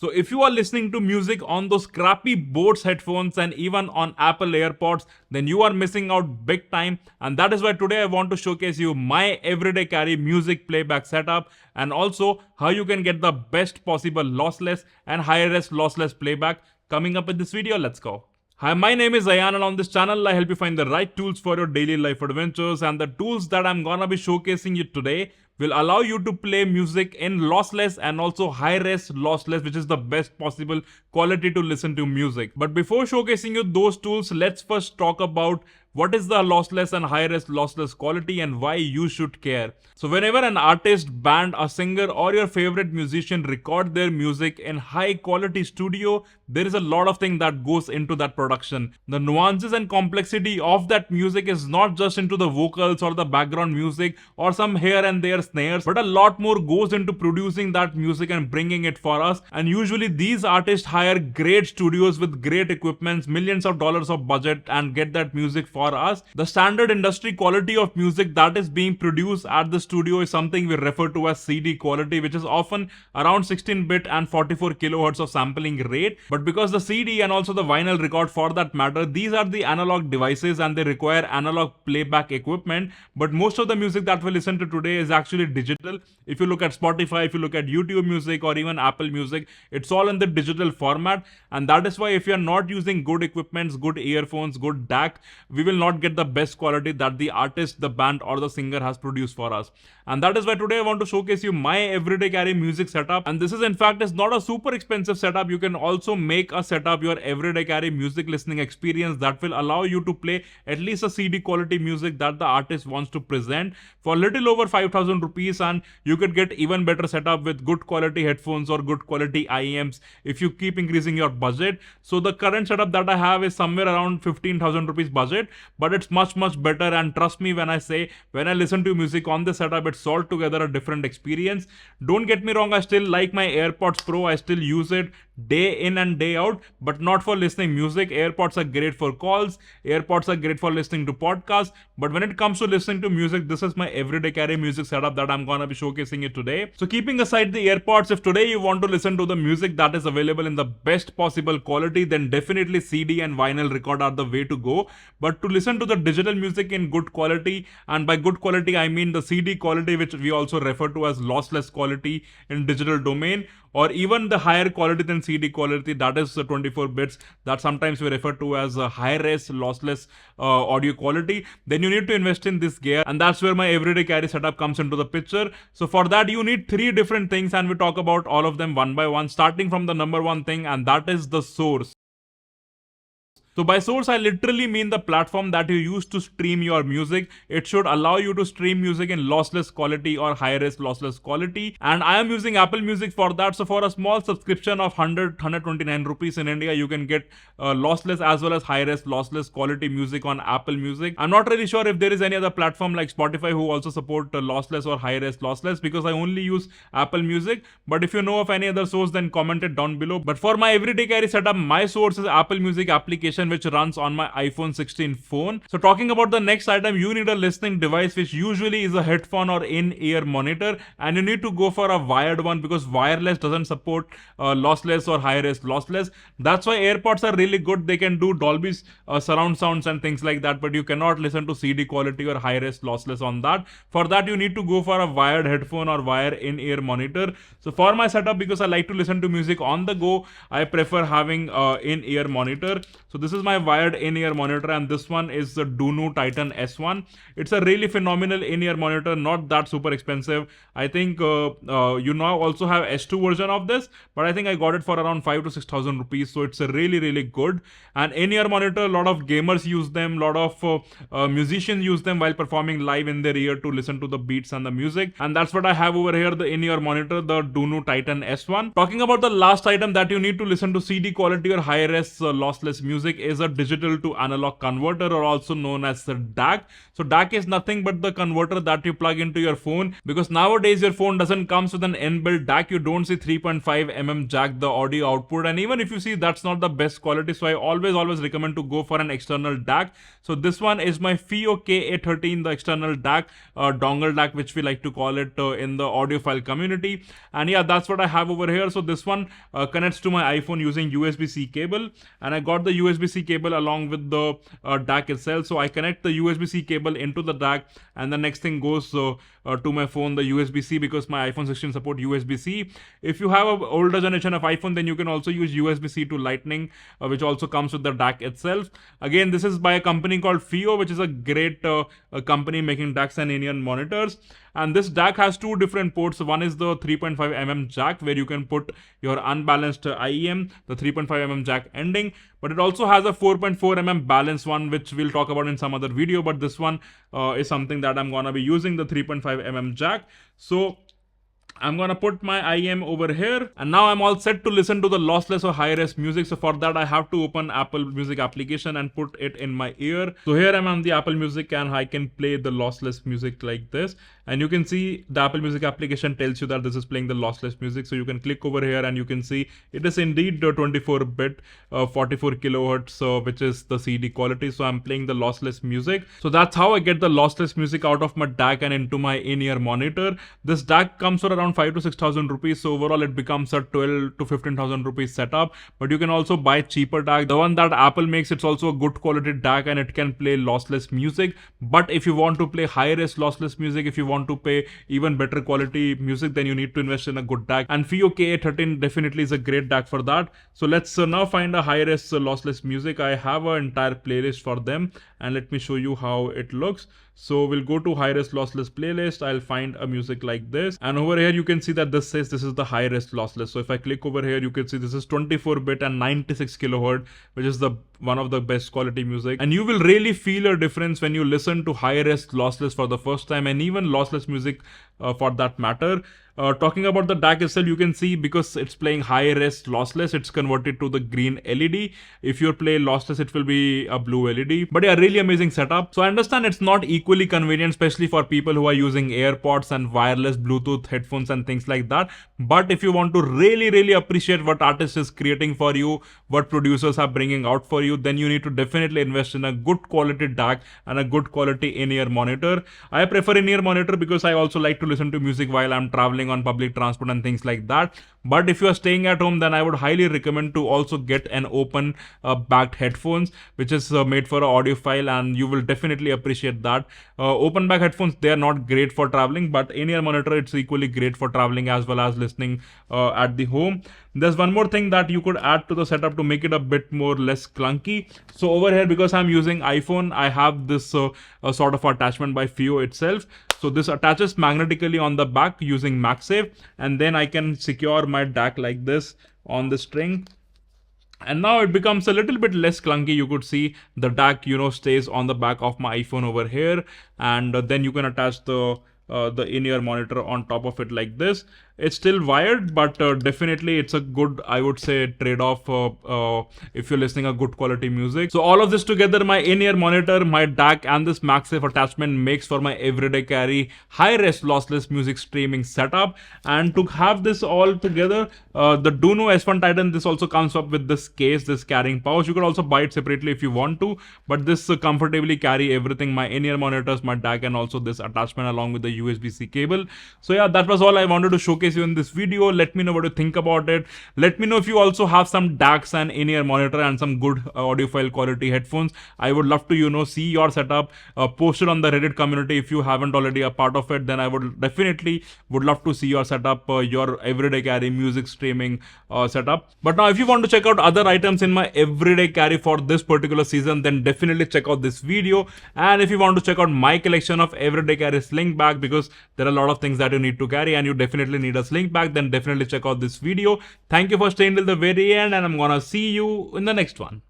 So if you are listening to music on those crappy Bose headphones and even on Apple AirPods, then you are missing out big time. And that is why today I want to showcase you my everyday carry music playback setup and also how you can get the best possible lossless and high-res lossless playback. Coming up in this video, let's go. Hi, my name is Ayan and on this channel I help you find the right tools for your daily life adventures, and the tools that I'm gonna be showcasing you today will allow you to play music in lossless and also high-res lossless, which is the best possible quality to listen to music. But before showcasing you those tools, let's first talk about what is the lossless and high-res lossless quality and why you should care. So whenever an artist, band, a singer or your favorite musician record their music in high quality studio, there is a lot of things that goes into that production. The nuances and complexity of that music is not just into the vocals or the background music or some here and there snares, but a lot more goes into producing that music and bringing it for us. And usually these artists hire great studios with great equipments, millions of dollars of budget, and get that music for us. The standard industry quality of music that is being produced at the studio is something we refer to as CD quality, which is often around 16-bit and 44 kilohertz of sampling rate. But because the CD and also the vinyl record for that matter, these are the analog devices and they require analog playback equipment. But most of the music that we listen to today is actually digital. If you look at Spotify, if you look at YouTube Music or even Apple Music, it's all in the digital format. And that is why if you're not using good equipments, good earphones, good DAC, we will not get the best quality that the artist, the band or the singer has produced for us. And that is why today I want to showcase you my everyday carry music setup. And this is in fact is not a super expensive setup. You can also make a setup your everyday carry music listening experience that will allow you to play at least a CD quality music that the artist wants to present for little over 5,000 rupees, and you could get even better setup with good quality headphones or good quality IEMs if you keep increasing your budget. So the current setup that I have is somewhere around 15,000 rupees budget, but it's much better. And trust me when I say, when I listen to music on this setup, it's altogether a different experience. Don't get me wrong, I still like my AirPods Pro. I still use it day in and day out, but not for listening music. AirPods are great for calls, AirPods are great for listening to podcasts, but when it comes to listening to music, this is my everyday carry music setup that I'm gonna be showcasing you today. So keeping aside the AirPods, if today you want to listen to the music that is available in the best possible quality, then definitely CD and vinyl record are the way to go. But to listen to the digital music in good quality, and by good quality I mean the CD quality, which we also refer to as lossless quality in digital domain, or even the higher quality than CD quality, that is 24 bits, that sometimes we refer to as a high-res lossless audio quality, then you need to invest in this gear, and that's where my everyday carry setup comes into the picture. So for that you need three different things, and we talk about all of them one by one, starting from the number one thing, and that is the source. So by source, I literally mean the platform that you use to stream your music. It should allow you to stream music in lossless quality or high-res lossless quality. And I am using Apple Music for that. So for a small subscription of 129 rupees in India, you can get lossless as well as high-res lossless quality music on Apple Music. I'm not really sure if there is any other platform like Spotify who also support lossless or high-res lossless, because I only use Apple Music. But if you know of any other source, then comment it down below. But for my everyday carry setup, my source is Apple Music application, which runs on my iPhone 16 phone. So talking about the next item, you need a listening device, which usually is a headphone or in-ear monitor, and you need to go for a wired one because wireless doesn't support lossless or high-res lossless. That's why AirPods are really good. They can do Dolby's surround sounds and things like that, but you cannot listen to CD quality or high-res lossless on that. For that you need to go for a wired headphone or wire in-ear monitor. So for my setup, because I like to listen to music on the go, I prefer having in-ear monitor. So this is my wired in-ear monitor, and this one is the Dunu Titan S1. It's a really phenomenal in-ear monitor, not that super expensive. I think you now also have S2 version of this, but I think I got it for around 5,000 to 6,000 rupees. So it's a really good. And in-ear monitor, a lot of gamers use them, a lot of musicians use them while performing live in their ear to listen to the beats and the music. And that's what I have over here, the in-ear monitor, the Dunu Titan S1. Talking about the last item that you need to listen to CD quality or high-res lossless music is a digital to analog converter, or also known as the DAC. So DAC is nothing but the converter that you plug into your phone, because nowadays your phone doesn't comes with an inbuilt DAC. You don't see 3.5 jack, the audio output, and even if you see, that's not the best quality. So I always recommend to go for an external DAC. So this one is my FIO KA13, the external DAC, dongle DAC, which we like to call it in the audiophile community. And yeah, that's what I have over here. So this one connects to my iPhone using USB-C cable, and I got the USB-C cable along with the DAC itself. So I connect the USB-C cable into the DAC, and the next thing goes to my phone, the USB-C, because my iPhone 16 support USB-C. If you have an older generation of iPhone, then you can also use USB-C to Lightning, which also comes with the DAC itself. Again, this is by a company called FIO, which is a great company making DACs and in-ear monitors. And this DAC has two different ports. One is the 3.5 jack, where you can put your unbalanced IEM, the 3.5 jack ending, but it also has a 4.4 balanced one, which we'll talk about in some other video. But this one is something that I'm gonna be using, the 3.5 jack. So I'm gonna put my IEM over here, and now I'm all set to listen to the lossless or high-res music. So for that, I have to open Apple Music application and put it in my ear. So here I'm on the Apple Music, and I can play the lossless music like this. And you can see the Apple Music application tells you that this is playing the lossless music. So you can click over here and you can see it is indeed 24-bit, 44 kilohertz, which is the CD quality. So I'm playing the lossless music. So that's how I get the lossless music out of my DAC and into my in-ear monitor. This DAC comes for around 5,000 to 6,000 rupees. So overall it becomes a 12,000 to 15,000 rupees setup. But you can also buy cheaper DAC. The one that Apple makes, it's also a good quality DAC and it can play lossless music. But if you want to play high-res lossless music, if you want to pay even better quality music, then you need to invest in a good DAC, and FIO KA13 definitely is a great DAC for that. So let's now find a high-res lossless music. I have an entire playlist for them, and let me show you how it looks. So we'll go to high-res lossless playlist. I'll find a music like this, and over here you can see that this says this is the high-res lossless. So if I click over here, you can see this is 24-bit and 96 kilohertz, which is the one of the best quality music, and you will really feel a difference when you listen to high-res lossless for the first time, and even lossless music for that matter. Talking about the DAC itself, you can see because it's playing high-res lossless, it's converted to the green LED. If you play lossless, it will be a blue LED. But yeah, really amazing setup. So I understand it's not equally convenient, especially for people who are using AirPods and wireless Bluetooth headphones and things like that. But if you want to really appreciate what artist is creating for you, what producers are bringing out for you, then you need to definitely invest in a good quality DAC and a good quality in-ear monitor. I prefer in-ear monitor because I also like to listen to music while I'm traveling on public transport and things like that. But if you are staying at home, then I would highly recommend to also get an open backed headphones, which is made for an audiophile, and you will definitely appreciate that. Open back headphones, they are not great for traveling, but in-ear monitor, it's equally great for traveling as well as listening at the home. There's one more thing that you could add to the setup to make it a bit more less clunky. So over here, because I'm using iPhone, I have this sort of attachment by FIO itself. So this attaches magnetically on the back using MagSafe, and then I can secure my DAC like this on the string. And now it becomes a little bit less clunky. You could see the DAC, stays on the back of my iPhone over here, and then you can attach the in-ear monitor on top of it like this. It's still wired, but definitely it's a good, I would say, trade-off if you're listening a good quality music. So all of this together, my in-ear monitor, my DAC, and this MagSafe attachment makes for my everyday carry high-res lossless music streaming setup. And to have this all together, the Duno S1 Titan, this also comes up with this case, this carrying pouch. You could also buy it separately if you want to, but this comfortably carry everything, my in-ear monitors, my DAC, and also this attachment along with the USB-C cable. So yeah, that was all I wanted to showcase you in this video. Let me know what you think about it. Let me know if you also have some DACs and in-ear monitor and some good audiophile quality headphones. I would love to see your setup. Post it on the Reddit community if you haven't already a part of it. Then I would definitely love to see your setup, your everyday carry music streaming setup. But now if you want to check out other items in my everyday carry for this particular season, then definitely check out this video. And if you want to check out my collection of everyday carry sling bag, because there are a lot of things that you need to carry and you definitely need a sling bag, then definitely check out this video. Thank you for staying till the very end, and I'm gonna see you in the next one.